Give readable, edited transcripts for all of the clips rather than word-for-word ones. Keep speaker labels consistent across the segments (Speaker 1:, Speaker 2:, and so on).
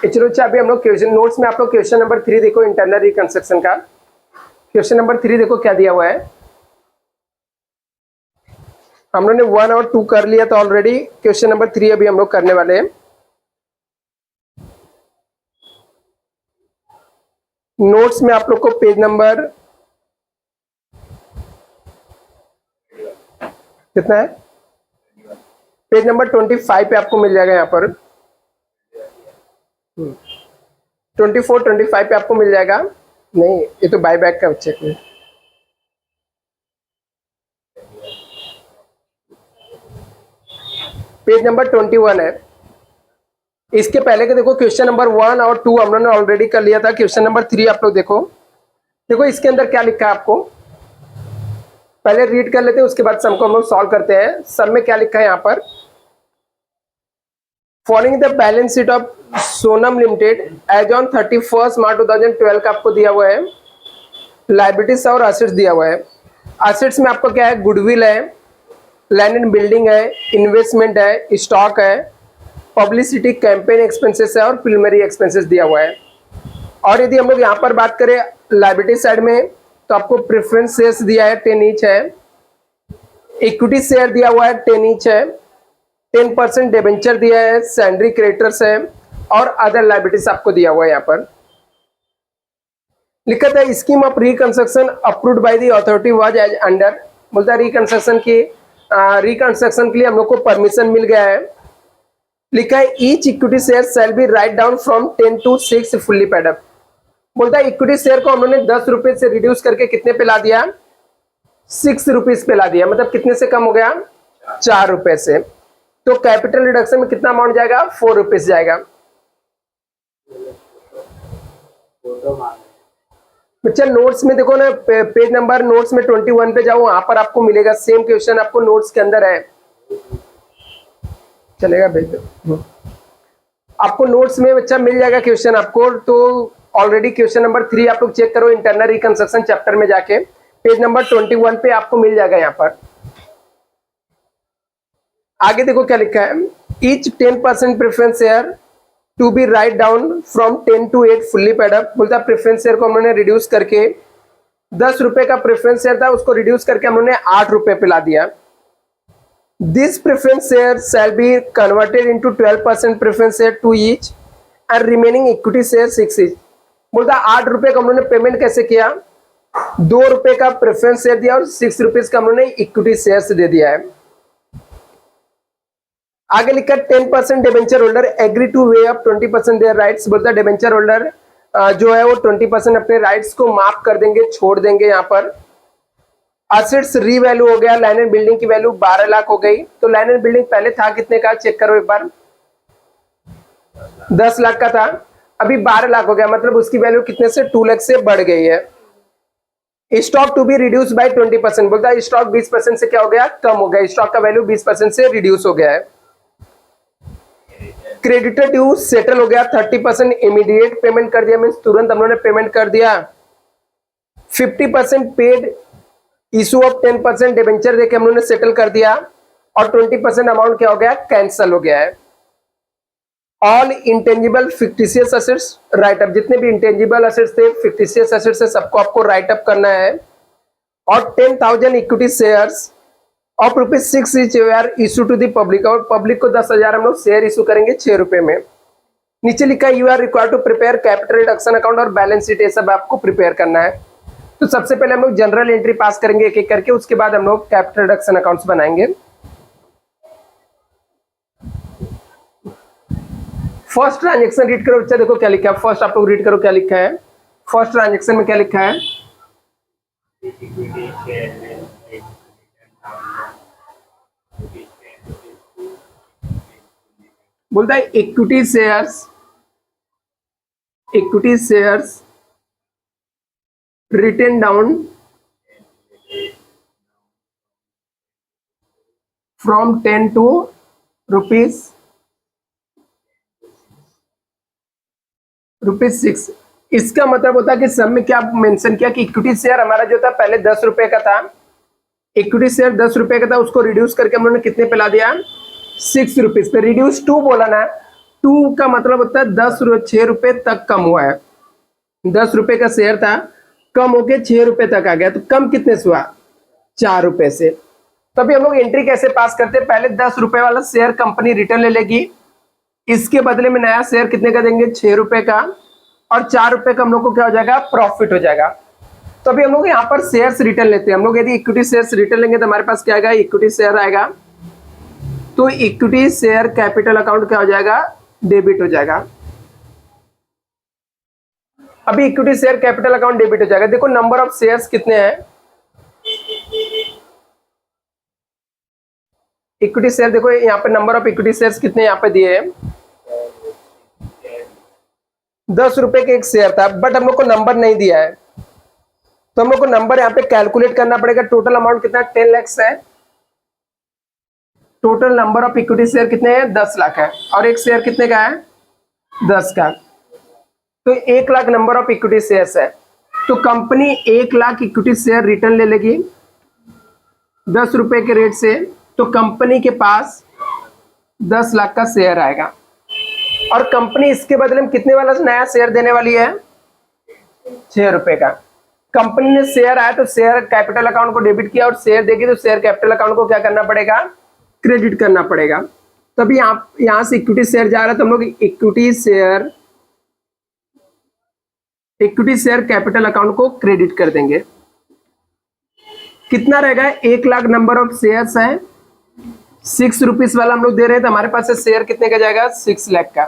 Speaker 1: चलो अच्छा, अभी हम लोग क्वेश्चन नोट्स में आप लोग क्वेश्चन नंबर 3 देखो, इंटरनल रिकंस्ट्रक्शन का क्वेश्चन नंबर 3 देखो क्या दिया हुआ है। हम लोग ने 1 और 2 कर लिया, तो ऑलरेडी क्वेश्चन नंबर 3 अभी हम लोग करने वाले हैं। नोट्स में आप लोग को पेज नंबर कितना है, पेज नंबर 25 पे आपको मिल जाएगा। यहाँ पर 24 25 पे आपको मिल जाएगा। नहीं, ये तो बाय बैक का चेक है। पेज नंबर 21 है। इसके पहले के देखो क्वेश्चन नंबर 1 और 2 हम लोगों ने ऑलरेडी कर लिया था। क्वेश्चन नंबर 3 आप लोग देखो, देखो इसके अंदर क्या लिखा है आपको, पहले रीड कर लेते हैं, उसके बाद सम को हम लोग सॉल्व करते हैं। सम में क्या लिखा है यहाँ पर, following the balance sheet of Sonam limited as on 31 March 2012 का आपको दिया हुआ है। लाइबिलिटीज और असेट्स दिया हुआ है। असेट्स में आपको क्या है, गुडविल है, लैंड एंड बिल्डिंग है, इन्वेस्टमेंट है, स्टॉक है, पब्लिसिटी कैंपेन एक्सपेंसेस है और प्रिलिमिनरी एक्सपेंसेस दिया हुआ है। और यदि हम लोग यहाँ पर बात करें लायबिलिटी साइड में, तो आपको प्रेफरेंस शेयर्स दिया है 10 ईच है, इक्विटी शेयर दिया हुआ है 10 ईच है, 10% डिबेंचर दिया है, सैलरी क्रेडिटर्स है और अदर लायबिलिटीज आपको दिया हुआ है। यहाँ पर लिखा था scheme of reconstruction approved by the authority was as under, बोलता है रिकंस्ट्रक्शन के लिए हम लोग को परमिशन मिल गया है। लिखा है each equity share shall B write down from 10 to 6 fully paid up, बोलता है इक्विटी शेयर को हम लोगों ने 10 रुपए से रिड्यूस करके कितने पे ला दिया, 6 रुपीज पे ला दिया, मतलब कितने से कम हो गया, 4 रुपए से। तो कैपिटल रिडक्शन में कितना अमाउंट जाएगा, 4 रुपीज जाएगा। बच्चा नोट्स में देखो ना, पेज नंबर नोट्स में 21 पे जाओ, वहां पर आपको मिलेगा सेम क्वेश्चन, आपको नोट्स के अंदर है, चलेगा भेज दो आपको नोट्स में बच्चा मिल जाएगा क्वेश्चन आपको। तो ऑलरेडी क्वेश्चन नंबर 3 आप लोग चेक करो इंटरनल रिकंस्ट्रक्शन चैप्टर में जाके, पेज नंबर 21 पे आपको मिल जाएगा। यहाँ पर आगे देखो क्या लिखा है, each 10% preference share to be write down from 10 to 8 fully paid up, बोलता है प्रेफरेंस शेयर को हम लोगों ने रिड्यूस करके 10 रुपए का प्रेफरेंस शेयर था, उसको रिड्यूस करके हम लोगों ने 8 रुपए पे ला दिया। This preference share shall be converted into 12% preference share to each and remaining equity share 6 each, बोलता है 8 रुपए का हम लोगों ने पेमेंट कैसे किया, 2 रुपए का प्रेफरेंस शेयर दिया और 6 रुपीज का हम लोगों ने इक्विटी शेयर दे दिया है। आगे लिखा 10% debenture holder agree to waive up 20% their rights, बोलता है डिबेंचर होल्डर जो है वो 20% अपने राइट्स को माफ कर देंगे, छोड़ देंगे। यहाँ पर असेट्स रीवैल्यू हो गया, लैंड एंड बिल्डिंग की वैल्यू 12 लाख हो गई। तो लैंड एंड बिल्डिंग पहले था कितने का, चेक करो एक बार, 10 लाख का था, अभी 12 लाख हो गया, मतलब उसकी वैल्यू कितने से 2 लाख से बढ़ गई है। Stock to be reduce by 20%, बोलता है स्टॉक 20% से क्या हो गया, कम हो गया, स्टॉक का वैल्यू 20% से रिड्यूस हो गया है। क्रेडिटर ड्यू सेटल हो गया, 30% इमीडिएट पेमेंट कर दिया, मीन तुरंत हम लोगों ने पेमेंट कर दिया। 50% पेड इशू ऑफ 10% डिबेंचर देके हम लोगों ने सेटल कर दिया और 20% अमाउंट क्या हो गया, कैंसल हो गया है। All intangible fictitious assets write up, जितने भी इंटेंजिबल असेट्स थे, फिक्टिशियस असेट्स है, सबको आपको राइट अप करना है। और 10,000 equity shares of ₹6 each were issue to the public, और पब्लिक को 10,000 हम लोग शेयर इशू करेंगे 6 रुपए में। नीचे लिखा है you are required to prepare capital reduction account और बैलेंस शीट, ये सब आपको प्रिपेयर करना है। तो सबसे पहले हम लोग जनरल एंट्री पास करेंगे एक एक करके, उसके बाद हम लोग कैपिटल रिडक्शन अकाउंट्स बनाएंगे। फर्स्ट ट्रांजेक्शन रीड करो बच्चा, देखो क्या लिखा है, फर्स्ट आप लोग रीड करो क्या लिखा है। फर्स्ट ट्रांजेक्शन में क्या लिखा है, बोलता है equity shares written down from 10 to ₹6। इसका मतलब होता है कि सब में क्या मेंशन किया कि इक्विटी शेयर हमारा जो था पहले 10 रुपए का था, इक्विटी शेयर 10 रुपए का था, उसको रिड्यूस करके हम लोगों ने कितने पे ला दिया, 6 रुपीज पे। रिड्यूस टू बोला ना, टू का मतलब होता है 6 रुपए तक कम हुआ है। 10 रुपए का शेयर था, कम होके 6 रुपए तक आ गया, तो कम कितने से हुआ? 4 रुपए से। तो अभी हम लोग एंट्री कैसे पास करते हैं? पहले 10 रुपए वाला शेयर कंपनी रिटर्न ले लेगी, इसके बदले में नया शेयर कितने का देंगे? 6 रुपए का, और 4 रुपए का हम लोग को क्या हो जाएगा? प्रॉफिट हो जाएगा। तो अभी हम लोग यहाँ पर शेयर्स रिटर्न लेते हैं। हम लोग यदि इक्विटी शेयर्स रिटर्न लेंगे तो हमारे पास क्या आएगा? इक्विटी शेयर आएगा। तो इक्विटी शेयर कैपिटल अकाउंट क्या हो जाएगा? डेबिट हो जाएगा। अभी equity share capital account debit हो जाएगा। देखो नंबर ऑफ शेयर्स कितने हैं? इक्विटी शेयर देखो यहाँ पे नंबर ऑफ इक्विटी शेयर्स कितने यहाँ पे दिए हैं? 10 रुपए के एक शेयर था, बट हम लोग को नंबर नहीं दिया है, तो हम लोग को नंबर यहाँ पे कैलकुलेट करना पड़ेगा। टोटल अमाउंट कितना? 10 लाख है। Total number of equity share कितने हैं? 10 लाख है, और एक शेयर कितने का है? 10 का। तो 1 lakh number of equity shares है। तो company 1 lakh equity share return ले लेगी 10 रुपए के रेट से, तो कंपनी के पास 10 लाख का शेयर आएगा। और कंपनी इसके बदले में कितने वाला नया शेयर देने वाली है? 6 रुपए का। कंपनी ने शेयर आया तो शेयर कैपिटल अकाउंट को डेबिट किया, और शेयर देगी तो शेयर कैपिटल अकाउंट को क्या करना पड़ेगा? क्रेडिट करना पड़ेगा। तभी यहां से इक्विटी शेयर जा रहा है, तो हम लोग इक्विटी शेयर कैपिटल अकाउंट को क्रेडिट कर देंगे। कितना रहेगा? 1 लाख नंबर ऑफ शेयर्स है, 6 रुपीज वाला हम लोग दे रहे हैं, तो हमारे पास से शेयर कितने का जाएगा? 6 लाख का।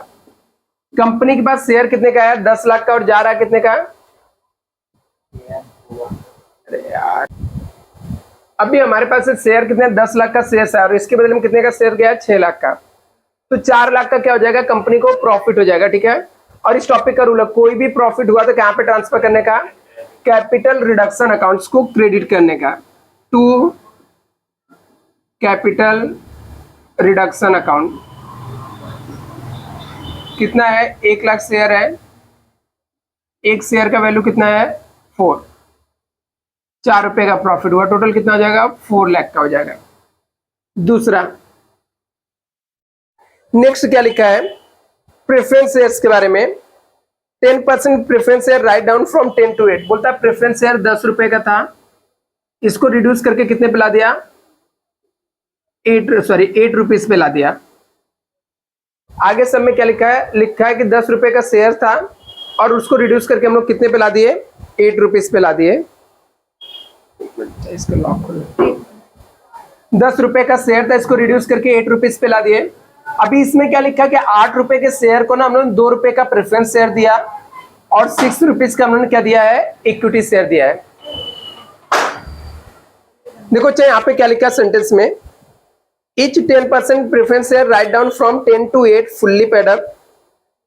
Speaker 1: कंपनी के पास शेयर कितने का है? 10 लाख का, और जा रहा है कितने का? अरे यार, अभी हमारे पास से शेयर कितने? 10 लाख का शेयर है, और इसके बदले में कितने का शेयर गया? 6 लाख का। तो 4 लाख का क्या हो जाएगा? कंपनी को प्रॉफिट हो जाएगा। ठीक है। और इस टॉपिक का रूल है, कोई भी प्रॉफिट हुआ तो कहां पे ट्रांसफर करने का? कैपिटल रिडक्शन अकाउंट्स को क्रेडिट करने का, टू कैपिटल रिडक्शन अकाउंट। कितना है? 1 लाख शेयर है, एक शेयर का वैल्यू कितना है? 4। 4 रुपए का प्रॉफिट हुआ, टोटल कितना हो जाएगा? 4 लाख का हो जाएगा। दूसरा, नेक्स्ट क्या लिखा है? प्रेफरेंस शेयर्स के बारे में। 10% preference share right down from 10 to 8। बोलता है प्रेफरेंस शेयर 10 रुपए का था, इसको रिड्यूस करके कितने पे ला दिया? 8 रुपीज पे ला दिया। आगे सब में क्या लिखा है? लिखा है कि 10 रुपए का शेयर था, और उसको रिड्यूस करके हम लोग कितने पे ला दिए? 8 रुपीज पे ला दिए। इसको लॉक खोलो। 10 रुपए का शेयर था, इसको रिड्यूस करके 8 रुपीज पे ला दिए। अभी इसमें क्या लिखा है कि 8 रुपए के शेयर को ना हम लोगों ने 2 रुपए का प्रेफरेंस शेयर दिया, और 6 रुपीज का हम लोगों ने क्या दिया है? इक्विटी शेयर दिया है। देखो चाहे यहाँ पे क्या लिखा है सेंटेंस में, each 10% preference share write down from 10 to 8 fully paid up.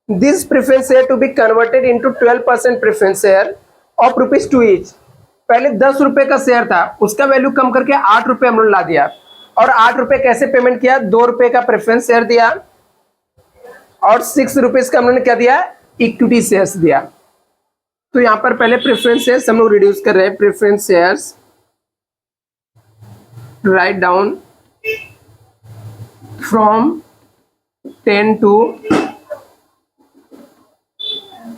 Speaker 1: This preference share to be converted into 12% preference share of rupees 2 each. पहले 10 रुपए का शेयर था, उसका वैल्यू कम करके 8 रुपए हम लोग ला दिया, और 8 रुपए कैसे पेमेंट किया? 2 रुपए का प्रेफरेंस शेयर दिया, और 6 रुपीज का हम लोगों ने क्या दिया? इक्विटी शेयर्स दिया। तो यहां पर पहले प्रेफरेंस शेयर्स हम लोग रिड्यूस कर रहे हैं। Preference shares right down from 10 to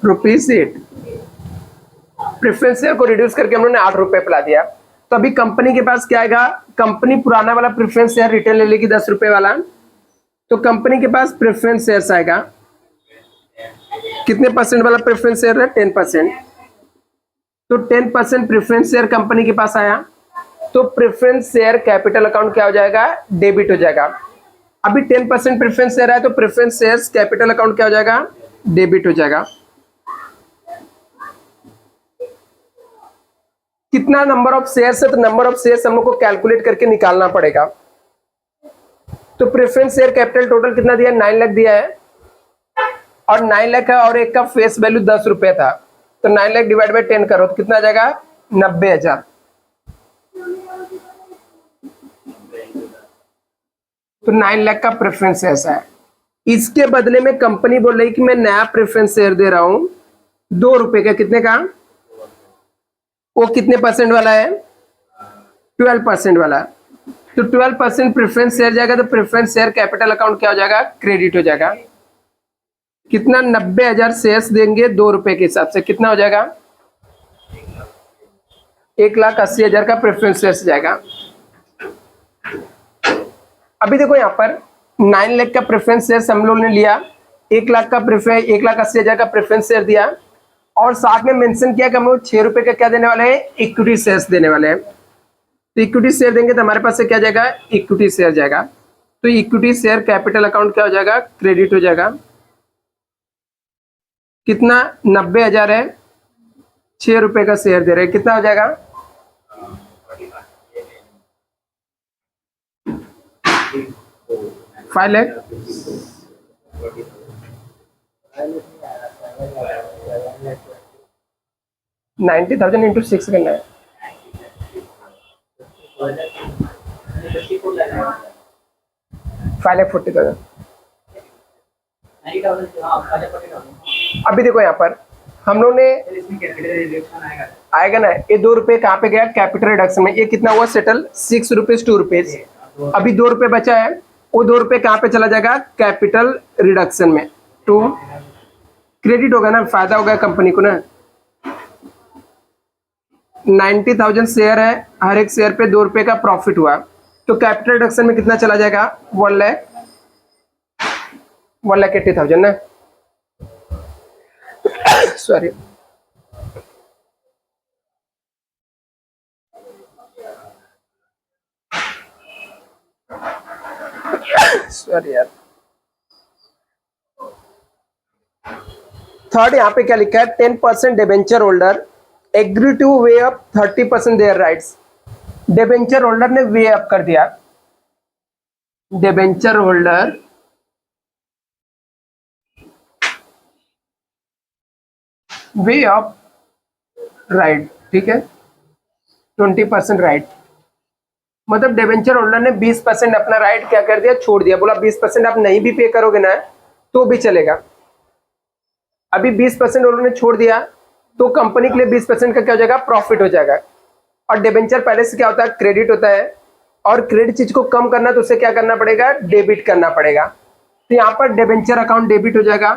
Speaker 1: rupees 8। Preference share को रिड्यूस करके हम लोगों ने 8 रुपए पिला दिया। तो अभी कंपनी के पास क्या आएगा? कंपनी पुराना वाला प्रेफरेंस शेयर रिटर्न ले लेगी 10 रुपए वाला, तो कंपनी के पास प्रेफरेंस शेयर्स आएगा। कितने परसेंट वाला प्रेफरेंस शेयर है? 10%। तो 10% प्रेफरेंस शेयर कंपनी के पास आया, तो प्रेफरेंस शेयर कैपिटल अकाउंट क्या हो जाएगा? डेबिट हो जाएगा। अभी 10% प्रेफरेंस शेयर है, तो प्रेफरेंस शेयर्स कैपिटल अकाउंट क्या हो जाएगा? डेबिट हो जाएगा। कितना नंबर ऑफ शेयर्स है? तो नंबर ऑफ शेयर्स हम लोग को कैलकुलेट करके निकालना पड़ेगा। तो प्रेफरेंस शेयर कैपिटल टोटल कितना दिया? 9 लाख दिया है, और 9 लाख है, और एक का फेस वैल्यू 10 रुपए था, तो 9 लाख डिवाइड बाई 10 करो तो कितना आ जाएगा? 90,000। तो 9 लाख का प्रेफरेंस शेयर है। इसके बदले में कंपनी बोल रही कि मैं नया प्रेफरेंस शेयर दे रहा हूं 2 रुपए का। कितने का? वो कितने परसेंट वाला है? 12% वाला। तो 12% प्रेफरेंस शेयर जाएगा, तो प्रेफरेंस शेयर कैपिटल अकाउंट क्या हो जाएगा? क्रेडिट हो जाएगा। कितना 90,000 शेयर्स देंगे 2 रुपए के हिसाब से, कितना हो जाएगा 1,80,000 का प्रेफरेंस शेयर्स जाएगा। अभी देखो यहाँ पर 9 लाख का प्रेफरेंस शेयर्स हम लोगों ने लिया, 1 लाख का प्रेफरेंस 1,80,000 का प्रेफरेंस शेयर दिया और साथ में मेंशन किया कि हम लोग 6 रुपए का क्या देने वाले हैं, इक्विटी शेयर्स देने वाले हैं। तो इक्विटी शेयर देंगे तो हमारे पास से क्या जाएगा, इक्विटी शेयर जाएगा। तो इक्विटी शेयर कैपिटल अकाउंट क्या हो जाएगा, क्रेडिट हो जाएगा। कितना 90,000 है, 6 रुपए का शेयर दे रहे हैं, कितना हो जाएगा 5 लाख। 90,000 इंटू 6 करना है, 5,40,000। अभी देखो यहाँ पर हम लोग ने आएगा ना, ये 2 रुपए कहाँ पे गया, कैपिटल रिडक्शन में। ये कितना हुआ सेटल, 6 रुपीज 2 रुपीज। अभी 2 रुपए बचा है, वो 2 रुपए कहाँ पे चला जाएगा, कैपिटल रिडक्शन में। तो क्रेडिट होगा ना, फायदा होगा कंपनी को ना। 90,000 शेयर है, हर एक शेयर पे 2 रुपए का प्रॉफिट हुआ, तो कैपिटल रिडक्शन में कितना चला जाएगा, 1,80,000 ना, सॉरी। सॉरी यार। थर्ड यहाँ पे क्या लिखा है, 10% debenture holder agree to waive up 30% their rights. Debenture holder ने वे अप कर दिया, debenture holder waive up right, ठीक है, 20% राइट। मतलब डिबेंचर होल्डर ने 20% अपना राइट क्या कर दिया, छोड़ दिया। बोला 20% आप नहीं भी पे करोगे ना तो भी चलेगा। अभी 20% उन्होंने छोड़ दिया तो कंपनी के लिए 20% का क्या हो जाएगा, प्रॉफिट हो जाएगा। और डिबेंचर पहले से क्या होता है, क्रेडिट होता है, और क्रेडिट चीज को कम करना तो उसे क्या करना पड़ेगा, डेबिट करना पड़ेगा। तो यहाँ पर डिबेंचर अकाउंट डेबिट हो जाएगा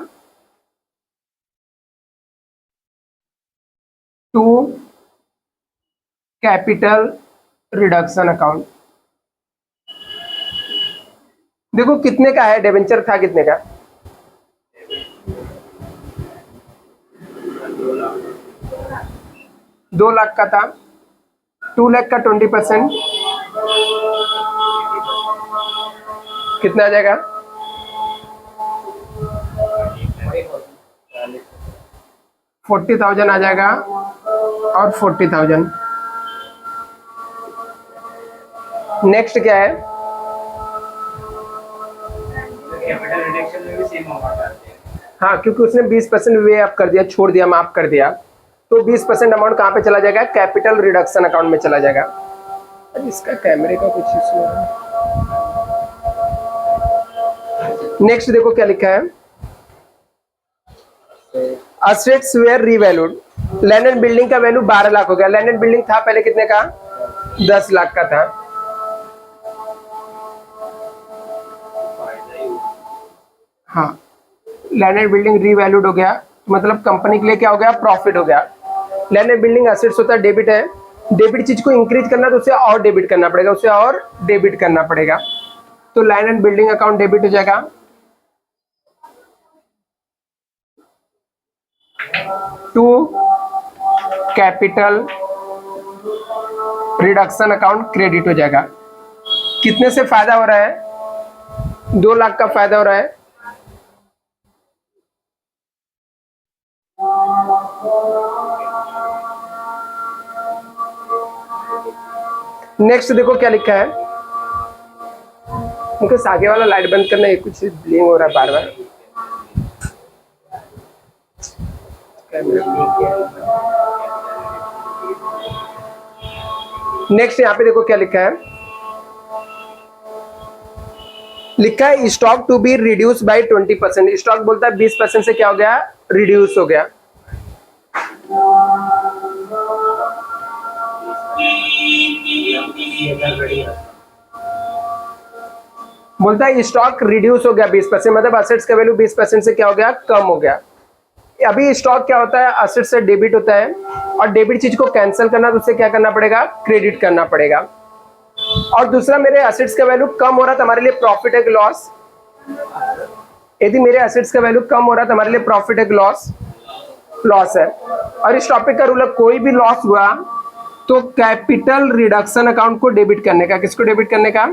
Speaker 1: टू कैपिटल रिडक्शन अकाउंट। देखो कितने का है, डिबेंचर था कितने का, 2 लाख का था, 2 लाख का 20% कितना आ जाएगा, 40,000 आ जाएगा और 40,000। नेक्स्ट क्या है, हाँ क्योंकि उसने 20% वे अप कर दिया, छोड़ दिया, माफ कर दिया, तो 20% अमाउंट कहाँ पे चला जाएगा, कैपिटल रिडक्शन अकाउंट में चला जाएगा। इसका कैमरे का कुछ इशू है। नेक्स्ट देखो क्या लिखा है, assets were revalued. Land and building का वैल्यू 12 लाख हो गया। लैंड एंड बिल्डिंग था पहले कितने का, 10 लाख का था। हाँ, लैंड एंड बिल्डिंग रीवैल्यूड हो गया, मतलब कंपनी के लिए क्या हो गया, प्रॉफिट हो गया। लैंड एंड बिल्डिंग एसेट्स होता है, डेबिट है। डेबिट चीज को इंक्रीज करना तो उसे और डेबिट करना पड़ेगा, उसे और डेबिट करना पड़ेगा। तो land and building account debit हो जाएगा to capital reduction account credit हो जाएगा। कितने से फायदा हो रहा है, 2 लाख का फायदा हो रहा है। नेक्स्ट देखो क्या लिखा है, मुकेश आगे वाला लाइट बंद करना, ये कुछ ब्लिंग हो रहा है बार बार। नेक्स्ट यहाँ पे देखो क्या लिखा है, लिखा है stock to be reduce by 20%। Stock बोलता है 20% से क्या हो गया, रिड्यूस हो गया। बोलता है स्टॉक रिड्यूस हो गया 20%, मतलब असेट्स का वैल्यू 20% से क्या हो गया, कम हो गया। अभी स्टॉक क्या होता है, असेट से डेबिट होता है, और डेबिट चीज को कैंसिल करना तो उससे क्या करना पड़ेगा, क्रेडिट करना पड़ेगा। और दूसरा, मेरे असेट्स का वैल्यू कम हो रहा था, हमारे लिए प्रॉफिट है कि लॉस? यदि मेरे असेट्स का वैल्यू कम हो रहा था, हमारे लिए प्रॉफिट है कि लॉस? लॉस है। और इस टॉपिक का रूल है, कोई भी लॉस हुआ तो कैपिटल रिडक्शन अकाउंट को डेबिट करने का। किसको डेबिट करने का?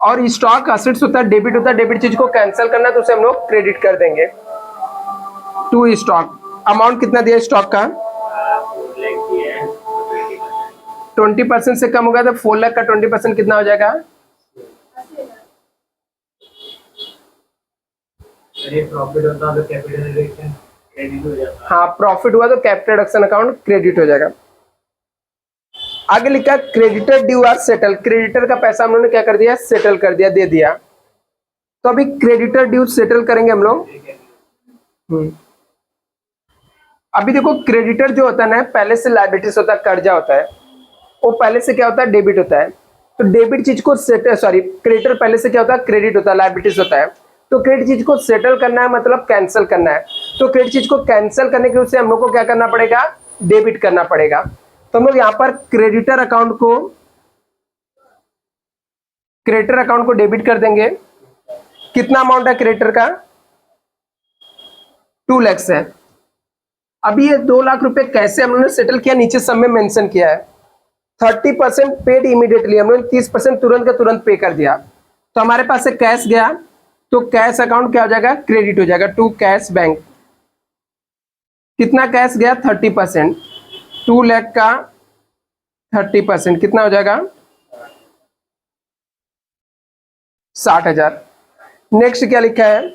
Speaker 1: और स्टॉक असेट्स होता है, डेबिट होता है, डेबिट चीज को कैंसिल करना तो उसे हम लोग क्रेडिट कर देंगे टू स्टॉक। अमाउंट कितना दिया स्टॉक का? 20% से कम होगा तो 4 लाख का 20% कितना हो जाएगा?
Speaker 2: प्रॉफिट होता तो कैपिटल रिडक्शन क्रेडिट हो जाता।
Speaker 1: हाँ, प्रॉफिट हुआ तो कैपिटल रिडक्शन अकाउंट क्रेडिट हो जाएगा। आगे लिखा creditor due are settle. Creditor का पैसा हम लोगों ने क्या कर दिया, सेटल कर दिया, दे दिया। तो अभी क्रेडिटर ड्यू सेटल करेंगे हम लोग। अभी देखो, क्रेडिटर जो होता है ना, पहले से लायबिलिटीज होता है, कर्जा होता है, वो पहले से क्या होता है, डेबिट होता है। तो डेबिट चीज को क्रेडिटर पहले से क्या होता है, क्रेडिट होता है, लायबिलिटीज होता है। तो क्रेडिट चीज को सेटल करना है, मतलब कैंसिल करना है। तो क्रेडिट चीज को कैंसिल करने के लिए हम लोग को क्या करना पड़ेगा, डेबिट करना पड़ेगा। तो हम लोग यहाँ पर क्रेडिटर अकाउंट को डेबिट कर देंगे। कितना अमाउंट है क्रेडिटर का? 2 लाख है। अभी ये 2 लाख रुपए कैसे हम लोगों ने सेटल किया, नीचे सब में मेंशन किया है। 30% पेड इमीडिएटली, हम लोग 30% तुरंत का तुरंत पे कर दिया। तो हमारे पास से कैश गया, तो कैश अकाउंट क्या हो जाएगा, क्रेडिट हो जाएगा टू कैश बैंक। कितना कैश गया? 30%। 2 लाख का 30% कितना हो जाएगा? 60,000। नेक्स्ट क्या लिखा है,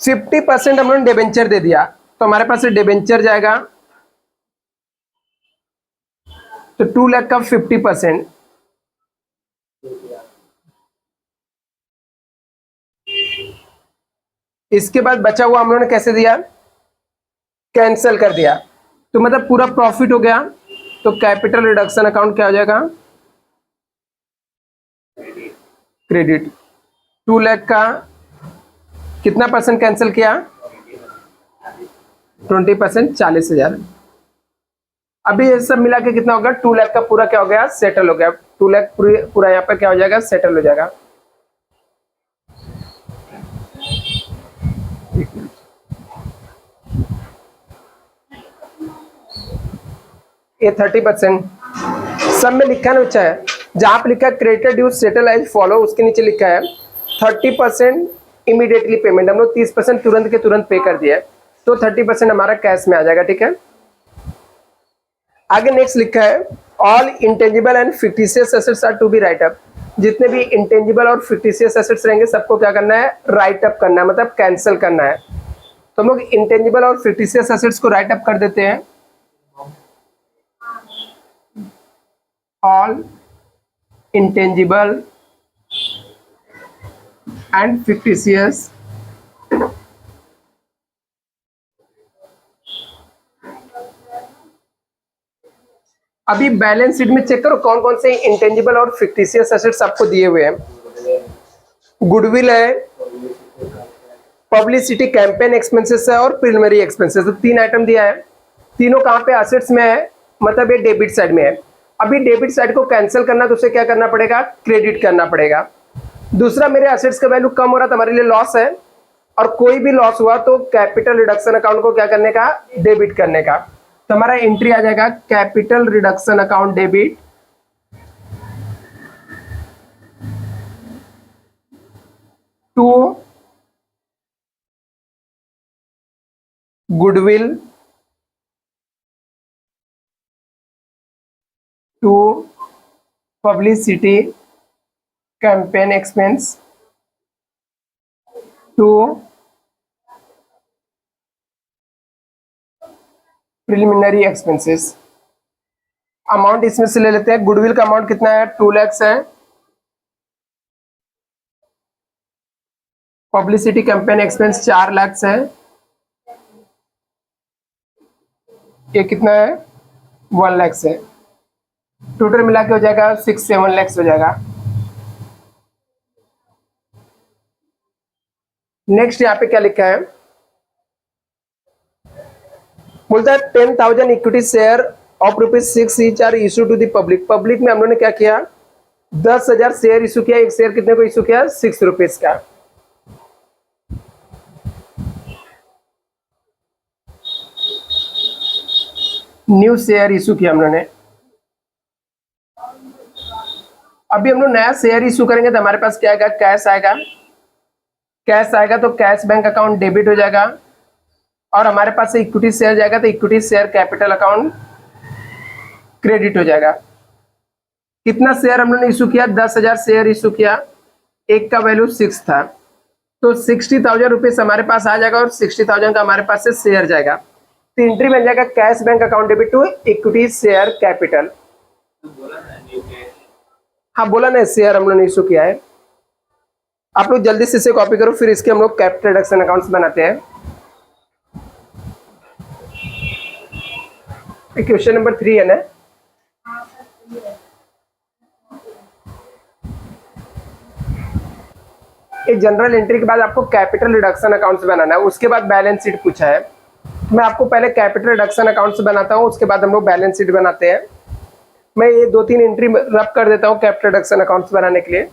Speaker 1: 50% हम लोगों ने डिबेंचर दे दिया, तो हमारे पास से डिबेंचर जाएगा, तो 2 लाख का 50%। इसके बाद बचा हुआ हम लोगों ने कैसे दिया, कैंसिल कर दिया। तो मतलब पूरा प्रॉफिट हो गया। तो कैपिटल रिडक्शन अकाउंट क्या हो जाएगा, क्रेडिट। 2 लाख का कितना परसेंट कैंसिल किया, 20%, 40,000। अभी ये सब मिला के कितना होगा, 2 लाख का पूरा क्या हो गया, सेटल हो गया। 2 लाख पूरा यहाँ पर क्या हो जाएगा, सेटल हो जाएगा। ये 30% सब में लिखा ना बच्चा है, जहां पे लिखा है creditor due settle as follow, उसके नीचे लिखा है 30% इमीडिएटली पेमेंट। हम लोग 30% तुरंत के तुरंत पे कर दिया है, तो 30% हमारा कैश में आ जाएगा। ठीक है, आगे नेक्स्ट लिखा है all intangible and fictitious assets are to be write up. जितने भी इंटेंजिबल और फिक्टिशियस एसेट्स रहेंगे सबको क्या करना है, राइट अप करना है, मतलब कैंसिल करना है। तो हम लोग इंटेंजिबल और फिक्टिशियस एसेट्स को राइट अप कर देते हैं। all intangible and fictitious अभी बैलेंस शीट में चेक करो कौन कौन से इंटेंजिबल और फिक्टिशियस एसेट्स आपको दिए हुए हैं। गुडविल है, पब्लिसिटी कैंपेन एक्सपेंसेस है, और प्रिलिमिनरी एक्सपेंसेस। तो 3 आइटम दिया है, तीनों कहाँ पे, असेट्स में है, मतलब ये डेबिट साइड में है। अभी डेबिट साइड को कैंसिल करना तो उसे क्या करना पड़ेगा, क्रेडिट करना पड़ेगा। दूसरा, मेरे असेट्स का वैल्यू कम हो रहा था, हमारे लिए लॉस है, और कोई भी लॉस हुआ तो कैपिटल रिडक्शन अकाउंट को क्या करने का, डेबिट करने का। तो हमारा एंट्री आ जाएगा capital reduction account debit to goodwill to publicity campaign expense to preliminary expenses. Amount इसमें से ले लेते हैं। गुडविल का अमाउंट कितना है, 2 लाख है। पब्लिसिटी कैंपेन एक्सपेंस 4 लाख है। ये कितना है, 1 लाख है। टोटल मिला के हो जाएगा 6-7 लाख हो जाएगा। नेक्स्ट यहाँ पे क्या लिखा है, बोलता है 10,000 equity share of ₹6 each are issue to the public. Public में हम लोगों ने क्या किया, 10,000 शेयर इशू किया। एक शेयर कितने को इशू किया, ₹6 का। न्यू शेयर इशू किया हम लोगों ने। अभी हम लोग नया शेयर इशू करेंगे तो हमारे पास क्या आएगा, कैश आएगा। कैश आएगा तो कैश बैंक अकाउंट डेबिट हो जाएगा, और हमारे पास से इक्विटी शेयर जाएगा तो equity share capital account credit हो जाएगा। कितना शेयर हम लोगों ने इशू किया, 10,000 शेयर इशू किया। एक का वैल्यू 6 था, तो 60,000 रुपीज हमारे पास आ जाएगा, और 60,000 का हमारे पास से शेयर जाएगा। तो एंट्री बन जाएगा cash bank account debit to equity share capital. हाँ बोला ना, शेयर हम लोगों ने इशू किया है। आप लोग जल्दी से इसे कॉपी करो, फिर इसके हम लोग कैपिटल रिडक्शन अकाउंट्स बनाते हैं। क्वेश्चन नंबर 3 है ना। एक जनरल एंट्री के बाद आपको कैपिटल रिडक्शन अकाउंट्स बनाना है, उसके बाद बैलेंस शीट पूछा है। मैं आपको पहले कैपिटल रिडक्शन अकाउंट्स बनाता हूँ, उसके बाद हम लोग बैलेंस शीट बनाते हैं। मैं ये 2-3 एंट्री रब कर देता हूँ कैपिटल रिडक्शन अकाउंट्स बनाने के लिए।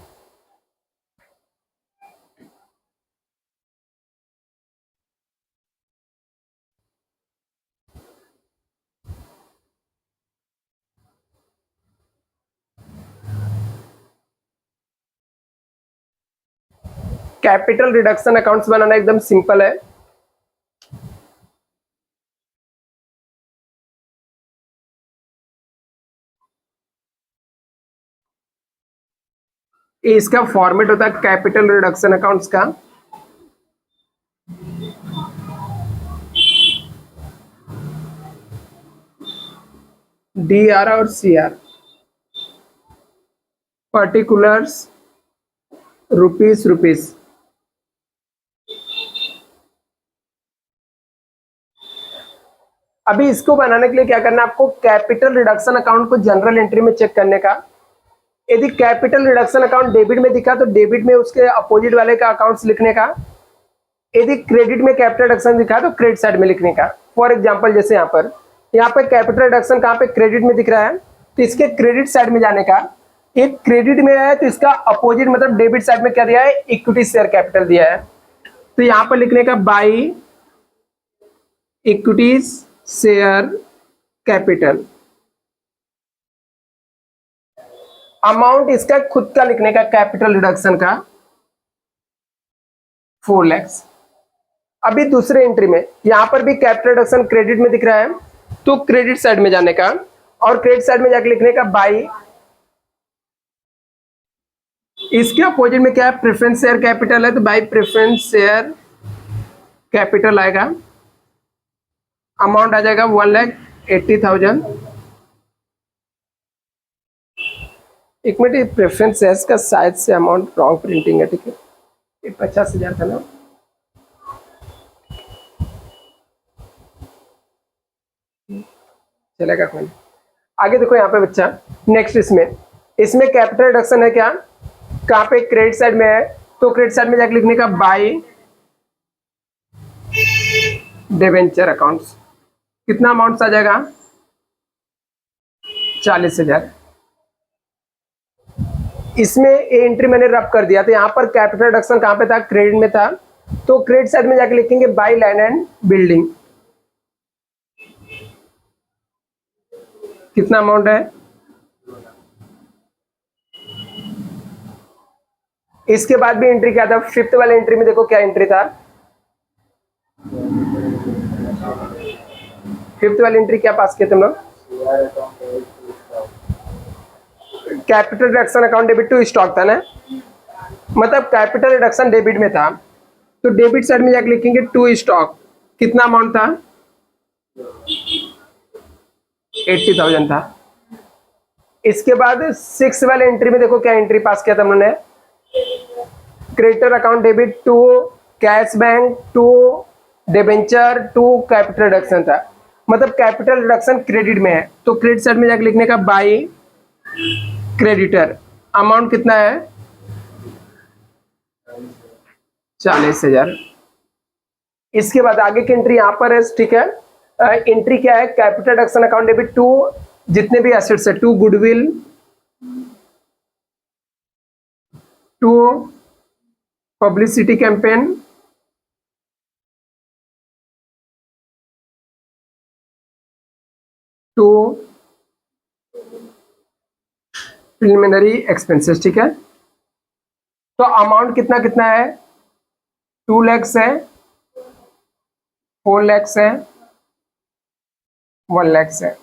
Speaker 1: कैपिटल रिडक्शन अकाउंट्स बनाना एकदम सिंपल है। इसका फॉर्मेट होता है कैपिटल रिडक्शन अकाउंट्स का। DR और CR, पर्टिकुलर्स, रुपीस। अभी इसको बनाने के लिए क्या करना है आपको, कैपिटल रिडक्शन अकाउंट को जनरल एंट्री में चेक करने का। यदि कैपिटल रिडक्शन अकाउंट डेबिट में दिखा तो डेबिट में उसके अपोजिट वाले का अकाउंट्स लिखने का। यदि क्रेडिट में कैपिटल रिडक्शन दिखा तो क्रेडिट साइड में लिखने का। फॉर एग्जांपल जैसे यहाँ पे कैपिटल रिडक्शन कहाँ पे, क्रेडिट में दिख रहा है, तो इसके क्रेडिट साइड में जाने का। एक क्रेडिट में है तो इसका अपोजिट मतलब डेबिट साइड में क्या दिया है, इक्विटी शेयर कैपिटल दिया है। तो यहाँ पर लिखने का by equity share capital. Amount इसका खुद का लिखने का कैपिटल रिडक्शन का 4 लाख। अभी दूसरे एंट्री में यहां पर भी कैपिटल रिडक्शन क्रेडिट में दिख रहा है, तो क्रेडिट साइड में जाने का, और क्रेडिट साइड में जाके लिखने का बाई, इसके अपोजिट में क्या है, प्रेफरेंस शेयर कैपिटल है, तो बाई प्रेफरेंस शेयर कैपिटल आएगा। अमाउंट आ जाएगा 1,80,000। एक मिनट, प्रेफरेंस शेयर्स का शायद से अमाउंट रॉन्ग प्रिंटिंग है, ठीक है। ये 50,000 था ना। चलेगा कोई नहीं। आगे देखो यहाँ पे बच्चा, नेक्स्ट इसमें कैपिटल रिडक्शन है क्या, कहाँ पे, क्रेडिट साइड में है, तो क्रेडिट साइड में जाके लिखने का बाई डिबेंचर अकाउंट्स। कितना अमाउंट आ जाएगा, 40,000। इसमें ए एंट्री मैंने रब कर दिया, तो यहाँ पर कैपिटल रिडक्शन कहाँ पे था, क्रेडिट में था, तो क्रेडिट साइड में जाके लिखेंगे बाई लैंड एंड बिल्डिंग। कितना अमाउंट है, इसके बाद भी एंट्री क्या था, फिफ्थ वाले एंट्री में देखो क्या एंट्री था, फिफ्थ वाली एंट्री क्या पास किया तुम लोग, capital reduction account debit to stock था ना। मतलब कैपिटल रिडक्शन डेबिट में था, तो डेबिट साइड में जाकर लिखेंगे टू स्टॉक। कितना अमाउंट था, 80,000 था। इसके बाद 6 वाले एंट्री में देखो क्या एंट्री पास किया था हमने, creditor account debit to cash bank to debenture to capital reduction था। मतलब कैपिटल रिडक्शन क्रेडिट में है, तो क्रेडिट साइड में जाकर लिखने का बाई क्रेडिटर। अमाउंट कितना है, 40,000। इसके बाद आगे की एंट्री यहाँ पर है, ठीक है। एंट्री क्या है, capital reduction account debit to जितने भी एसेट्स है, to goodwill, to publicity campaign, to preliminary expenses, ठीक है। तो अमाउंट कितना कितना है, 2 लाख है, 4 लाख है, 1 लाख है।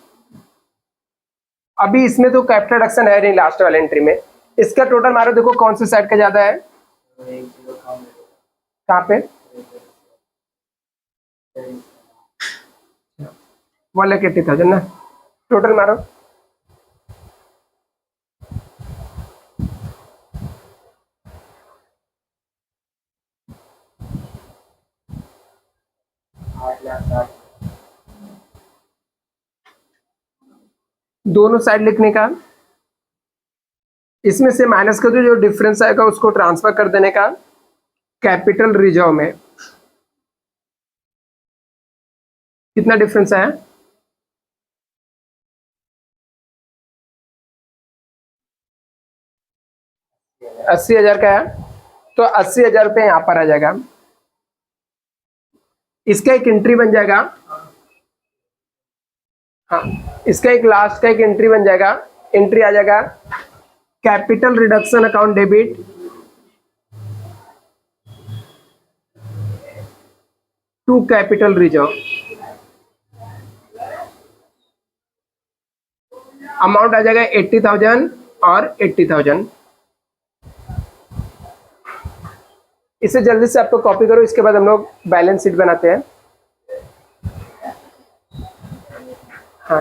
Speaker 1: अभी इसमें तो कैपिटल रिडक्शन है नहीं लास्ट वाले एंट्री में। इसका टोटल मारो, देखो कौन सी साइड का ज्यादा है, कहाँ पे, 1,80,000 ना, टोटल मारो। दोनों साइड लिखने का, इसमें से माइनस कर दो, जो डिफरेंस आएगा उसको ट्रांसफर कर देने का कैपिटल रिजर्व में। कितना डिफरेंस आया, 80,000 का है, तो 80,000 रुपये यहां पर आ जाएगा। इसका एक एंट्री बन जाएगा, हाँ, इसका एक लास्ट का एक एंट्री बन जाएगा। एंट्री आ जाएगा capital reduction account debit to capital reserve. Amount आ जाएगा 80,000 और 80,000। इसे जल्दी से आपको कॉपी करो, इसके बाद हम लोग बैलेंस शीट बनाते हैं। हाँ,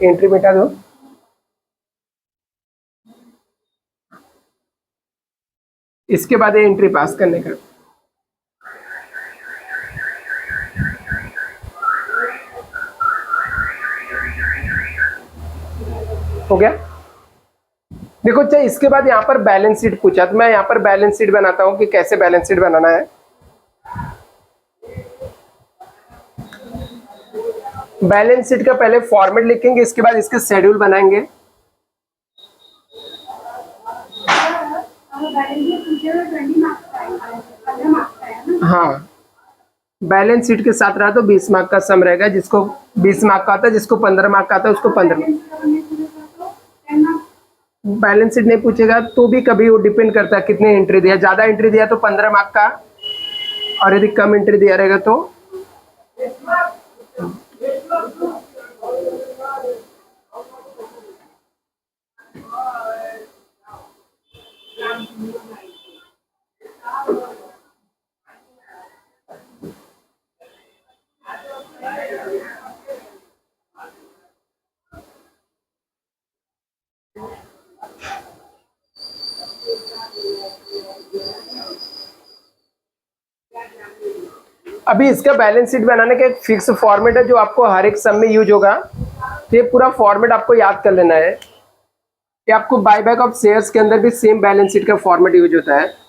Speaker 1: एंट्री मिटा दो। इसके बाद ये एंट्री पास करने का। हो गया। देखो अच्छा, इसके बाद यहाँ पर बैलेंस शीट पूछा, तो मैं यहाँ पर बैलेंस शीट बनाता हूँ कि कैसे बैलेंस शीट बनाना है। बैलेंस शीट का पहले फॉर्मेट लिखेंगे, इसके बाद इसके शेड्यूल बनाएंगे। हाँ, बैलेंस शीट के साथ रहा तो 20 मार्क का सम रहेगा, जिसको 20 मार्क का आता है, जिसको 15 मार्क का आता है उसको 15। बैलेंस शीट नहीं पूछेगा तो भी कभी वो डिपेंड करता है कितने एंट्री दिया, ज्यादा एंट्री दिया तो 15 मार्क का, और यदि कम एंट्री दिया रहेगा तो अभी इसका बैलेंस शीट बनाने का एक फिक्स फॉर्मेट है जो आपको हर एक सम में यूज होगा। ये पूरा फॉर्मेट आपको याद कर लेना है कि आपको बायबैक ऑफ शेयर्स के अंदर भी सेम बैलेंस शीट का फॉर्मेट यूज होता है।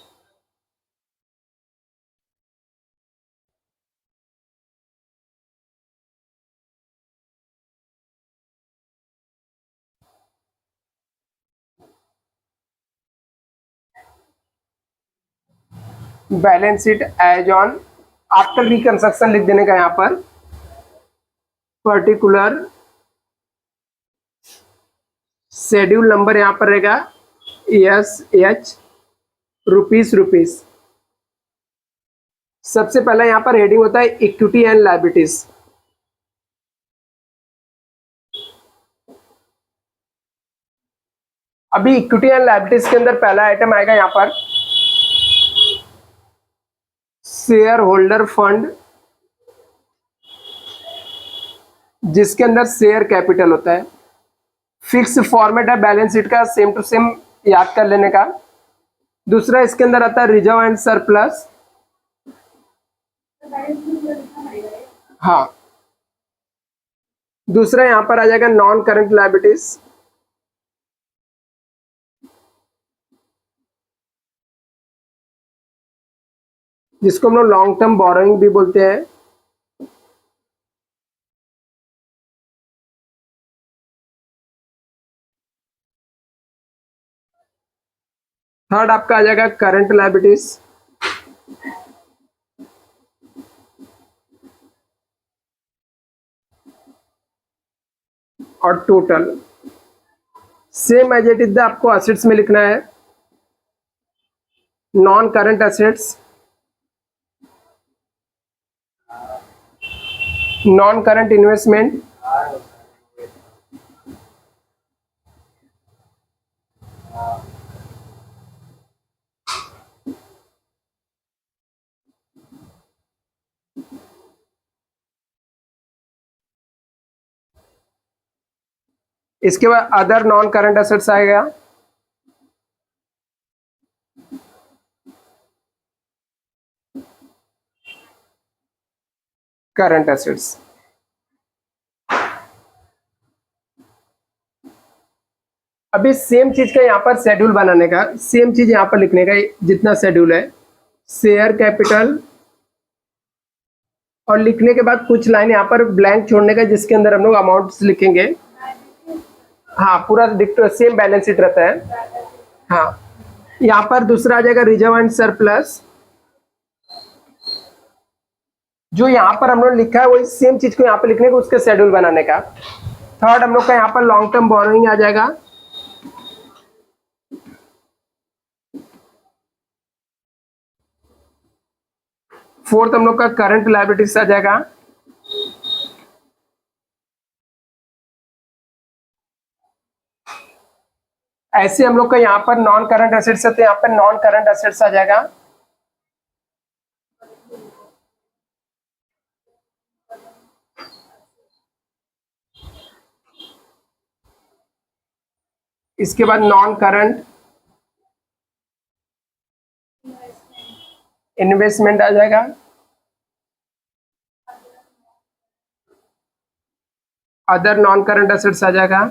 Speaker 1: Balance sheet as on after reconstruction लिख देने का, यहाँ पर पर्टिकुलर शेड्यूल नंबर यहाँ पर रहेगा ESH रुपीस। सबसे पहला यहाँ पर हेडिंग होता है इक्विटी एंड लायबिलिटीज। अभी इक्विटी एंड लायबिलिटीज के अंदर पहला आइटम आएगा यहाँ पर शेयर होल्डर फंड, जिसके अंदर शेयर कैपिटल होता है। फिक्स फॉर्मेट है बैलेंस शीट का, सेम टू सेम याद कर लेने का। दूसरा इसके अंदर आता है रिजर्व एंड सरप्लस, हाँ। दूसरा यहां पर आ जाएगा नॉन करंट लायबिलिटीज, जिसको हम लोग लॉन्ग टर्म बोरोइंग भी बोलते हैं। थर्ड आपका आ जाएगा करंट लायबिलिटीज, और total same as it is आपको एसेट्स में लिखना है। Non current assets, non current investment, इसके बाद अदर नॉन करंट एसेट्स आएगा। करंट एसेट्स, अभी सेम चीज का यहाँ पर शेड्यूल बनाने का, सेम चीज यहाँ पर लिखने का जितना शेड्यूल है, शेयर कैपिटल, और लिखने के बाद कुछ लाइन यहाँ पर ब्लैंक छोड़ने का जिसके अंदर हम लोग अमाउंट्स लिखेंगे। हाँ, पूरा सेम बैलेंस शीट रहता है। हाँ, यहाँ पर दूसरा आ जाएगा रिजर्व एंड सरप्लस। जो यहाँ पर हम लोग लिखा है वही सेम चीज को यहाँ पर लिखने का, उसके शेड्यूल बनाने का। थर्ड हम लोग का यहाँ पर लॉन्ग टर्म बोरोइंग आ जाएगा। फोर्थ हम लोग का करंट लायबिलिटीज आ जाएगा। ऐसे हम लोग का यहाँ पर नॉन करंट एसेट्स है तो यहाँ पर नॉन करंट एसेट्स आ जाएगा। इसके बाद नॉन करंट इन्वेस्टमेंट आ जाएगा। अदर नॉन करंट एसेट्स आ जाएगा।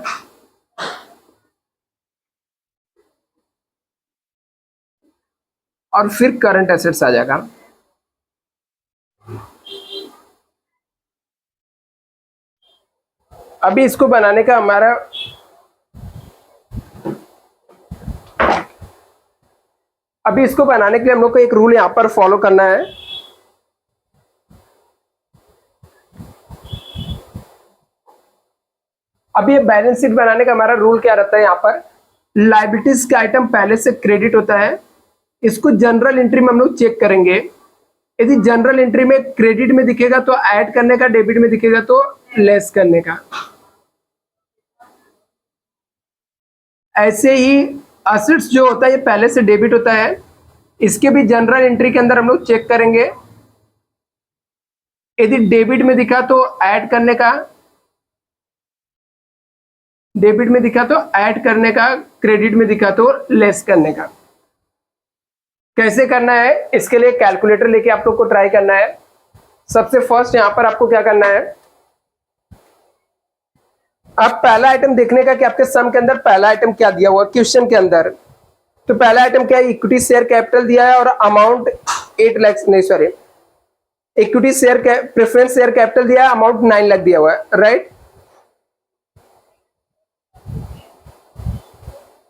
Speaker 1: और फिर करंट एसेट्स आ जाएगा। अभी इसको बनाने का हमारा अभी इसको बनाने के लिए हम लोग को एक रूल यहां पर फॉलो करना है। अभी ये बैलेंस शीट बनाने का हमारा रूल क्या रहता है, यहाँ पर लायबिलिटीज का आइटम पहले से क्रेडिट होता है, इसको जनरल एंट्री में हम लोग चेक करेंगे। यदि जनरल एंट्री में क्रेडिट में दिखेगा तो ऐड करने का, डेबिट में दिखेगा तो लेस करने का। ऐसे ही एसेट्स जो होता है ये पहले से डेबिट होता है, इसके भी जनरल एंट्री के अंदर हम लोग चेक करेंगे। यदि डेबिट में दिखा तो ऐड करने का, डेबिट में दिखा तो ऐड करने का, क्रेडिट में दिखा तो लेस करने का। कैसे करना है, इसके लिए कैलकुलेटर लेके आप लोग को ट्राई करना है। सबसे फर्स्ट यहां पर आपको क्या करना है, आप पहला आइटम देखने का कि आपके सम के अंदर पहला आइटम क्या दिया हुआ क्वेश्चन के अंदर। तो पहला आइटम क्या है, इक्विटी शेयर कैपिटल दिया है और अमाउंट 8 लाख, नहीं sorry, equity share preference share capital दिया है, अमाउंट 9 लाख दिया हुआ है, राइट।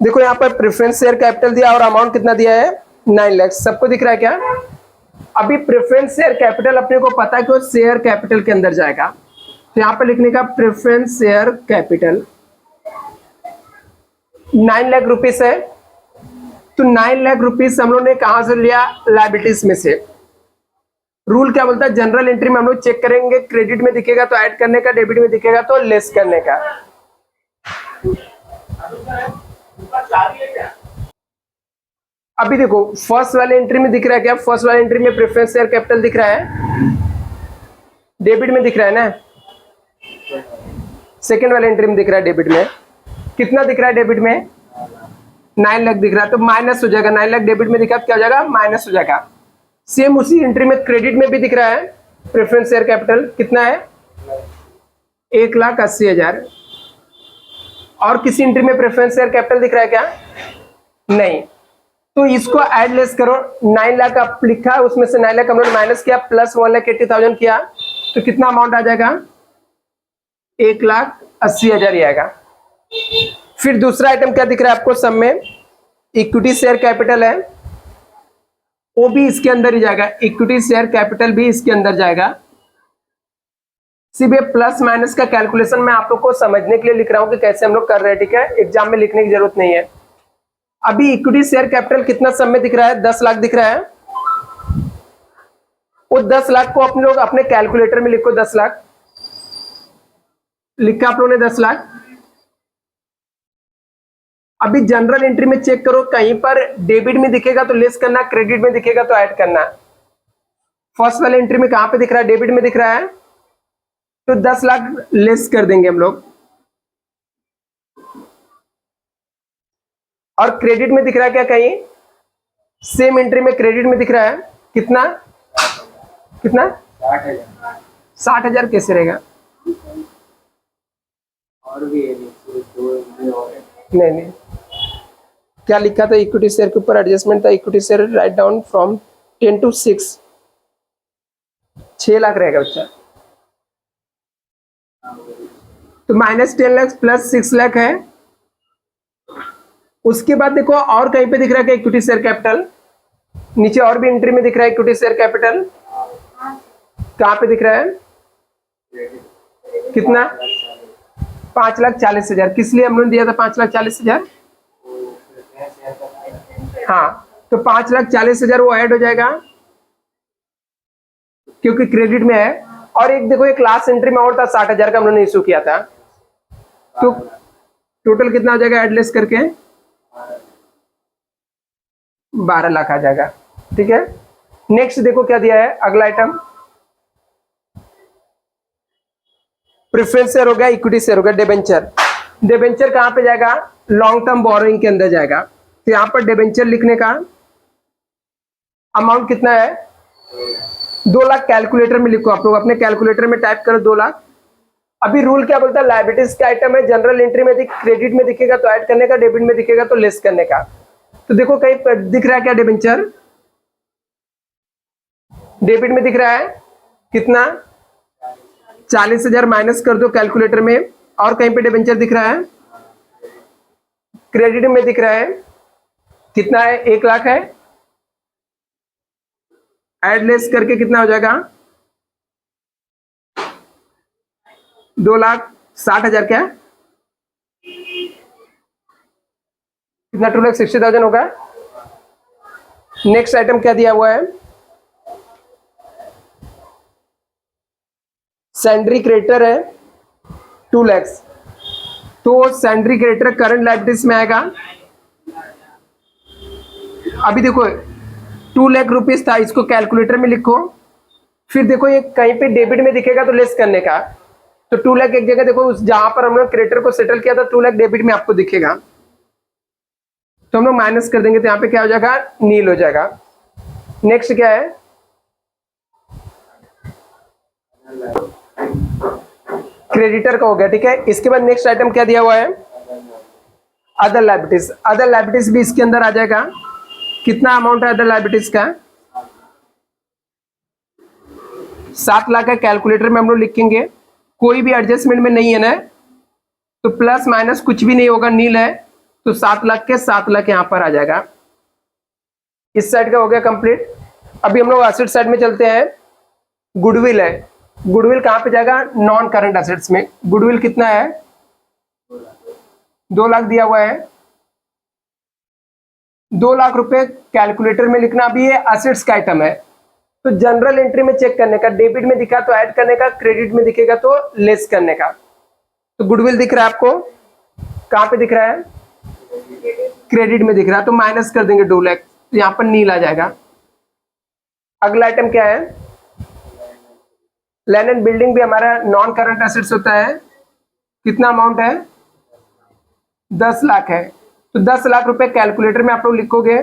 Speaker 1: देखो यहाँ पर प्रेफरेंस शेयर कैपिटल दिया और अमाउंट कितना दिया है, 9 लाख। सबको दिख रहा है क्या? अभी प्रेफरेंस शेयर कैपिटल अपने को पता है कि वो शेयर कैपिटल के अंदर जाएगा, तो यहाँ पर लिखने का preference share capital 9 lakh rupees है। तो 9 लाख रुपीस हम लोग ने कहां से लिया, लायबिलिटीज में से। रूल क्या बोलता है, जनरल एंट्री में हम लोग चेक करेंगे, क्रेडिट में दिखेगा तो ऐड करने का, डेबिट में दिखेगा तो लेस करने का। अभी देखो फर्स्ट वाले एंट्री में दिख रहा है क्या, फर्स्ट वाले एंट्री में प्रेफरेंस शेयर कैपिटल दिख रहा है, डेबिट में दिख रहा है ना। सेकंड वाले एंट्री में दिख रहा है डेबिट में, कितना दिख रहा है डेबिट में, 9 लाख दिख रहा है, तो माइनस हो जाएगा। 9 लाख डेबिट में दिखा तो क्या हो जाएगा, माइनस हो जाएगा। सेम उसी एंट्री में क्रेडिट में भी दिख रहा है, प्रेफरेंस शेयर कैपिटल कितना है, 1,80,000। और किसी एंट्री में प्रेफरेंस शेयर कैपिटल दिख रहा है क्या, नहीं। तो इसको ऐड लेस करो, 9 लाख आप लिखा, उसमें से 9 लाख हम लोग माइनस किया, प्लस 1,80,000 किया, तो कितना अमाउंट आ जाएगा? 1,80,000 ही आएगा। फिर दूसरा आइटम क्या दिख रहा है आपको सब में? इक्विटी शेयर कैपिटल है, वो भी इसके अंदर ही जाएगा, इक्विटी शेयर कैपिटल भी इसके अंदर जाएगा। सिर्फ ये प्लस माइनस का कैलकुलेशन मैं आप लोग को समझने के लिए लिख रहा हूं कि कैसे हम लोग कर रहे हैं, ठीक है, एग्जाम में लिखने की जरूरत नहीं है। अभी इक्विटी शेयर कैपिटल कितना सब में दिख रहा है? 10 लाख दिख रहा है। वो 10 लाख को अपने लोग अपने कैलकुलेटर में लिखो, 10 लाख लिखा आप लोगों ने, 10 लाख। अभी जनरल एंट्री में चेक करो, कहीं पर डेबिट में दिखेगा तो लेस करना, क्रेडिट में दिखेगा तो ऐड करना। फर्स्ट वाले एंट्री में कहां पे दिख रहा है? डेबिट में दिख रहा है, तो 10 लाख लेस कर देंगे हम लोग। और क्रेडिट में दिख रहा है क्या कहीं? सेम एंट्री में क्रेडिट में दिख रहा है कितना? कितना? 60,000 कैसे रहेगा?
Speaker 2: और भी है,
Speaker 1: नहीं नहीं, क्या लिखा था इक्विटी शेयर के ऊपर? एडजस्टमेंट था, equity share right down from 10 to 6, 6 lakh रहेगा बच्चा। तो माइनस 10 लाख प्लस 6 लाख है। उसके बाद देखो और कहीं पे दिख रहा है क्या इक्विटी शेयर कैपिटल? नीचे और भी एंट्री में दिख रहा है इक्विटी शेयर कैपिटल। कहां पे दिख रहा है? कितना? 5,40,000। किस लिए हमने दिया था 5,40,000? हाँ, तो 5,40,000 वो ऐड हो जाएगा क्योंकि क्रेडिट में है। और एक देखो एक लास्ट एंट्री में और था 60,000 का, हम लोगों ने इशू किया था, तो टोटल कितना हो जाएगा एडलेस करके? 12 लाख आ जाएगा, ठीक है। नेक्स्ट देखो क्या दिया है अगला आइटम, प्रेफरेंस शेयर हो गया, इक्विटी शेयर हो गया, डिबेंचर। डिबेंचर कहां पे जाएगा? लॉन्ग टर्म बोरोइंग के अंदर जाएगा। तो यहां पर डिबेंचर लिखने का अमाउंट कितना है? 2 लाख। कैलकुलेटर में लिखो, आप लोग अपने कैलकुलेटर में टाइप करो 2 लाख। अभी रूल क्या बोलता है? लायबिलिटीज का आइटम है, जनरल एंट्री में क्रेडिट में दिखेगा तो ऐड करने का, डेबिट में दिखेगा तो लेस करने का। तो देखो कहीं पर दिख रहा है क्या डिबेंचर? डेबिट में दिख रहा है कितना? 40,000 माइनस कर दो कैलकुलेटर में। और कहीं पे डिबेंचर दिख रहा है? क्रेडिट में दिख रहा है कितना है? 1 लाख है। ऐड लेस करके कितना हो जाएगा? 2,60,000 क्या? कितना? 2,60,000 होगा। नेक्स्ट आइटम क्या दिया हुआ है? सैंड्री क्रेडिटर है 2 लाख। तो सैंड्री क्रेडिटर करंट लायबिलिटीज में आएगा। अभी देखो 2 लाख रुपीज था, इसको कैलकुलेटर में लिखो। फिर देखो ये कहीं पे डेबिट में दिखेगा तो लेस करने का। तो 2 लाख एक जगह देखो, उस जहां पर हम लोग क्रेडिटर को सेटल किया था 2 लाख डेबिट में आपको दिखेगा, तो हम लोग माइनस कर देंगे, तो यहाँ पे क्या हो जाएगा? नील हो जाएगा। नेक्स्ट क्या है? क्रेडिटर का हो गया, ठीक है। इसके बाद नेक्स्ट आइटम क्या दिया हुआ है? Other liabilities. अदर लायबिलिटीज भी इसके अंदर आ जाएगा। कितना अमाउंट है अदर लायबिलिटीज का? 7 लाख है। कैलकुलेटर में हम लोग लिखेंगे, कोई भी एडजस्टमेंट में नहीं है ना, तो प्लस माइनस कुछ भी नहीं होगा, नील है, तो 7 लाख के 7 लाख यहां पर आ जाएगा। इस साइड का हो गया कंप्लीट। अभी हम लोग एसेट साइड में चलते हैं। गुडविल है, गुडविल कहां पे जाएगा? नॉन करंट एसेट्स में। गुडविल कितना है? 2 लाख दिया हुआ है। 2 लाख रुपए कैलकुलेटर में लिखना। अभी ये एसेट्स का आइटम है, तो जनरल एंट्री में चेक करने का, डेबिट में दिखा तो ऐड करने का, क्रेडिट में दिखेगा तो लेस करने का। तो गुडविल दिख रहा है आपको, कहां पे दिख रहा है? क्रेडिट में दिख रहा है, तो माइनस कर देंगे 2 लाख, तो यहां पर नील आ जाएगा। अगला आइटम क्या है? लैंड एंड बिल्डिंग भी हमारा नॉन करंट एसेट्स होता है। कितना अमाउंट है? 10 लाख है। तो 10 लाख रुपए कैलकुलेटर में आप लोग लिखोगे।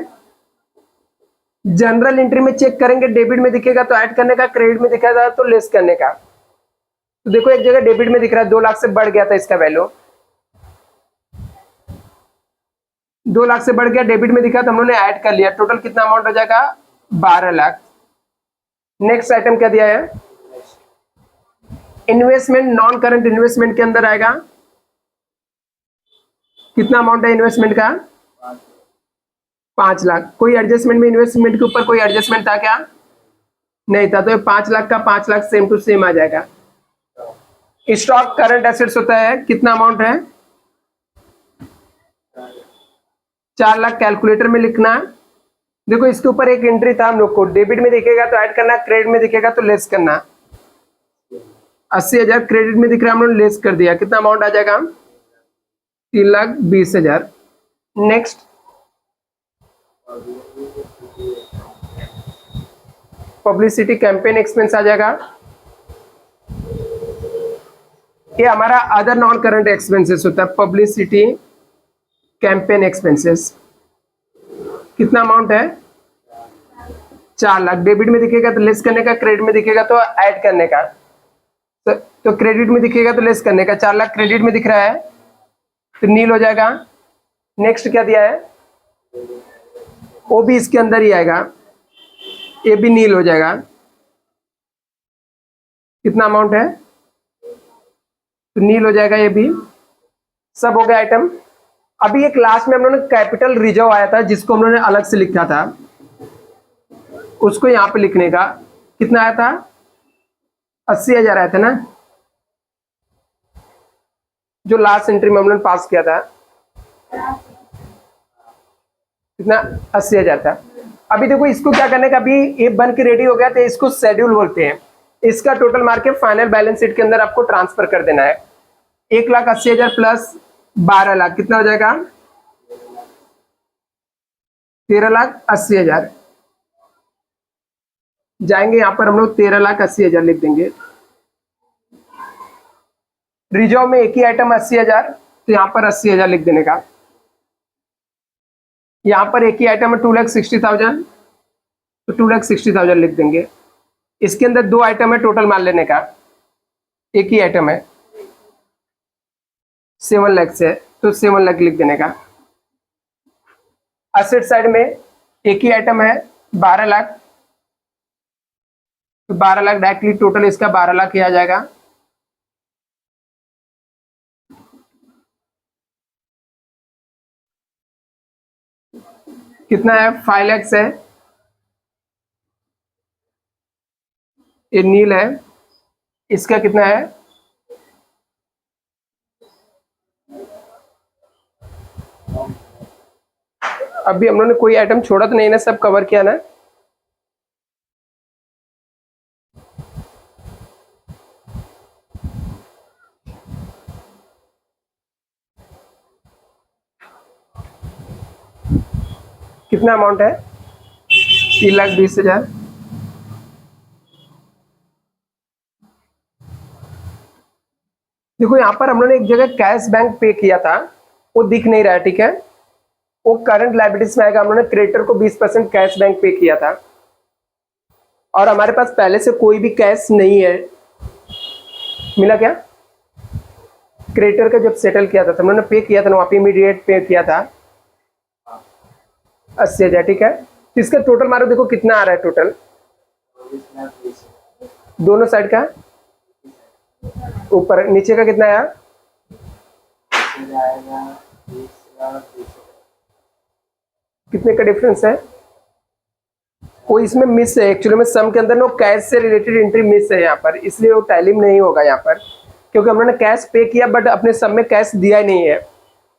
Speaker 1: जनरल एंट्री में चेक करेंगे, डेबिट में दिखेगा तो ऐड करने का, क्रेडिट में दिखेगा तो लेस करने का। तो देखो एक जगह डेबिट में दिख रहा है, 2 लाख से बढ़ गया था इसका वैल्यू। 2 लाख से बढ़ गया, डेबिट में दिखा तो हम लोगों ने ऐड कर लिया, टोटल कितना अमाउंट हो जाएगा 12 लाख। नेक्स्ट आइटम क्या दिया है, इन्वेस्टमेंट, नॉन करंट इन्वेस्टमेंट के अंदर आएगा, कितना अमाउंट है इन्वेस्टमेंट का 5 लाख। कोई एडजस्टमेंट में इन्वेस्टमेंट के ऊपर कोई एडजस्टमेंट था क्या, नहीं था, तो 5 लाख का 5 लाख सेम टू सेम आ जाएगा। स्टॉक करंट एसेट्स होता है, कितना अमाउंट है 4 लाख। कैलकुलेटर में लिखना, देखो इसके ऊपर एक एंट्री था हम लोग को, डेबिट में दिखेगा तो ऐड करना, क्रेडिट में दिखेगा तो लेस करना। 80,000 क्रेडिट में दिख रहा है, हम लोग लेस कर दिया, कितना अमाउंट आ जाएगा 3,20,000। नेक्स्ट पब्लिसिटी कैंपेन एक्सपेंस आ जाएगा, ये हमारा अदर नॉन करंट एक्सपेंसेस होता है, पब्लिसिटी कैंपेन एक्सपेंसेस। कितना अमाउंट है 4 लाख। डेबिट में दिखेगा तो लेस करने का, क्रेडिट में दिखेगा तो ऐड करने का, तो क्रेडिट में दिखेगा तो लेस करने का। 4 लाख क्रेडिट में दिख रहा है तो नील हो जाएगा। नेक्स्ट क्या दिया है, वो भी इसके अंदर ही आएगा, ये भी नील हो जाएगा। कितना अमाउंट है तो नील हो जाएगा, ये भी सब हो गया आइटम। अभी एक लास्ट में हम लोगों ने कैपिटल रिजर्व आया था, जिसको हम लोगों ने अलग से लिखा था, उसको यहां पे लिखने का। कितना आया था 80,000 आया था ना, जो लास्ट एंट्री में हम लोगों ने पास किया था, कितना 80,000 था। अभी देखो इसको क्या करने का, अभी ये बन के रेडी हो गया तो इसको शेड्यूल बोलते हैं। इसका टोटल मार के फाइनल बैलेंस शीट के अंदर आपको ट्रांसफर कर देना है। 1,80,000 प्लस 12 लाख कितना हो जाएगा 13,80,000। जाएंगे यहां पर हम लोग 13,80,000 लिख देंगे। रिजर्व में एक ही आइटम 80,000, तो यहां पर 80,000 लिख देने का। यहां पर एक ही आइटम है 2,60,000, तो 2,60,000 लिख देंगे। इसके अंदर 2 आइटम है, टोटल मान लेने का, एक ही आइटम है 7 लाख से, तो 7 लाख लिख देने का। असेट साइड में एक ही आइटम है 12 लाख, तो 12 लाख डायरेक्टली टोटल इसका 12 लाख ही आ जाएगा। कितना है 5 लाख है, ये नील है, इसका कितना है अभी हम लोगों ने कोई आइटम छोड़ा तो नहीं ना, सब कवर किया ना। कितना अमाउंट है 3,20,000। देखो यहां पर हम लोगों ने एक जगह कैश बैंक पे किया था, वो दिख नहीं रहा है, ठीक है, वो करंट लायबिलिटीज में आएगा। हम लोगों ने क्रेडिटर को 20% कैश बैंक पे किया था, और हमारे पास पहले से कोई भी कैश नहीं है। मिला क्या, क्रेडिटर का जब सेटल किया था तो हम लोगों ने पे किया था ना, वहां पे इमीडिएट पे किया था 80,000, ठीक है। तो इसका टोटल मारो, देखो कितना आ रहा है टोटल दोनों साइड का, ऊपर नीचे का कितना आया, कितने का डिफरेंस है। कोई इसमें मिस है, एक्चुअली में सम के अंदर नो कैश से रिलेटेड एंट्री मिस है यहाँ पर, इसलिए वो टैली में नहीं होगा यहाँ पर, क्योंकि हमने कैश पे किया बट अपने सम में कैश दिया ही नहीं है।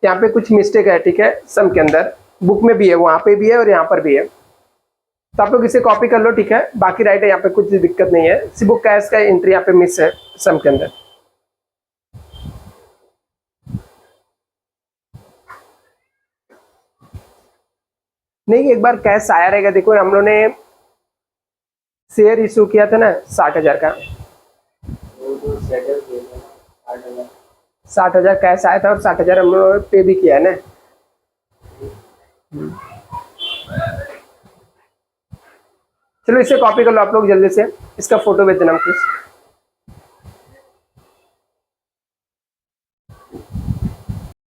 Speaker 1: यहाँ पे कुछ मिस्टेक है, ठीक है, सम के अंदर बुक में भी है, वहां पे भी है और यहाँ पर भी है, तो आप लोग इसे कॉपी कर लो, ठीक है। बाकी राइट है, यहाँ पे कुछ दिक्कत नहीं है, सिर्फ कैश का एंट्री यहाँ पे मिस है सम के अंदर। नहीं, एक बार कैश आया रहेगा। देखो हम लोगों ने शेयर इशू किया था ना 60,000 का, 60,000 कैश आया था और 60,000 हम लोगों ने पे भी किया है ना। चलो इसे कॉपी कर लो आप लोग जल्दी से, इसका फोटो भेज देना प्लीज।